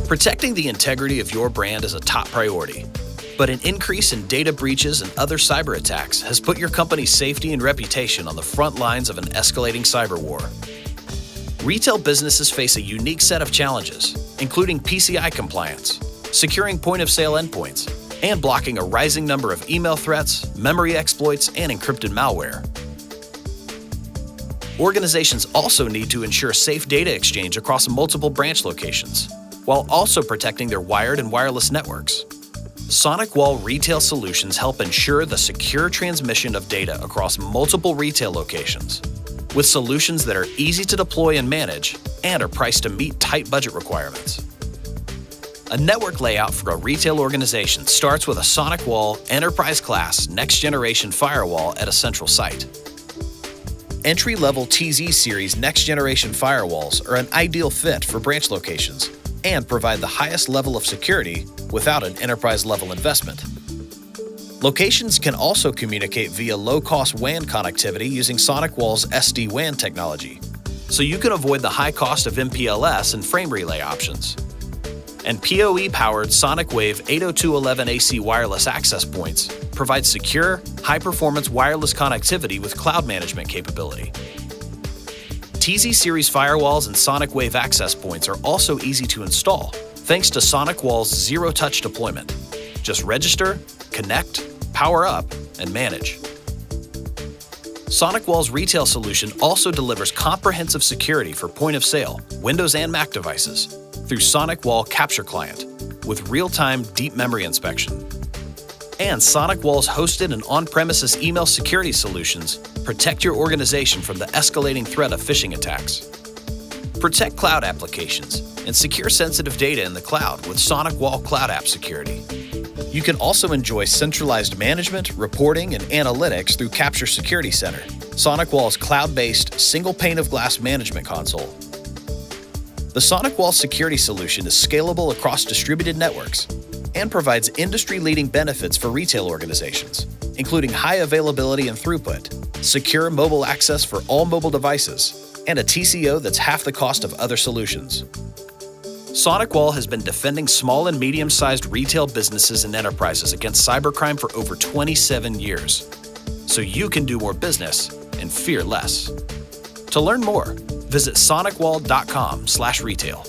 Protecting the integrity of your brand is a top priority, but an increase in data breaches and other cyber attacks has put your company's safety and reputation on the front lines of an escalating cyber war. Retail businesses face a unique set of challenges, including PCI compliance, securing point-of-sale endpoints, and blocking a rising number of email threats, memory exploits, and encrypted malware. Organizations also need to ensure safe data exchange across multiple branch locations, while also protecting their wired and wireless networks. SonicWall retail solutions help ensure the secure transmission of data across multiple retail locations, with solutions that are easy to deploy and manage and are priced to meet tight budget requirements. A network layout for a retail organization starts with a SonicWall enterprise-class next-generation firewall at a central site. Entry-level TZ series next-generation firewalls are an ideal fit for branch locations and provide the highest level of security without an enterprise-level investment. Locations can also communicate via low-cost WAN connectivity using SonicWall's SD-WAN technology, so you can avoid the high cost of MPLS and frame relay options. And PoE-powered SonicWave 802.11ac wireless access points provide secure, high-performance wireless connectivity with cloud management capability. TZ series firewalls and SonicWave access points are also easy to install thanks to SonicWall's zero-touch deployment. Just register, connect, power up, and manage. SonicWall's retail solution also delivers comprehensive security for point-of-sale, Windows and Mac devices through SonicWall Capture Client with real-time deep memory inspection. And SonicWall's hosted and on-premises email security solutions protect your organization from the escalating threat of phishing attacks. Protect cloud applications and secure sensitive data in the cloud with SonicWall Cloud App Security. You can also enjoy centralized management, reporting, and analytics through Capture Security Center, SonicWall's cloud-based single pane of glass management console. The SonicWall security solution is scalable across distributed networks and provides industry-leading benefits for retail organizations, including high availability and throughput, secure mobile access for all mobile devices, and a TCO that's half the cost of other solutions. SonicWall has been defending small and medium-sized retail businesses and enterprises against cybercrime for over 27 years, so you can do more business and fear less. To learn more, visit sonicwall.com/retail.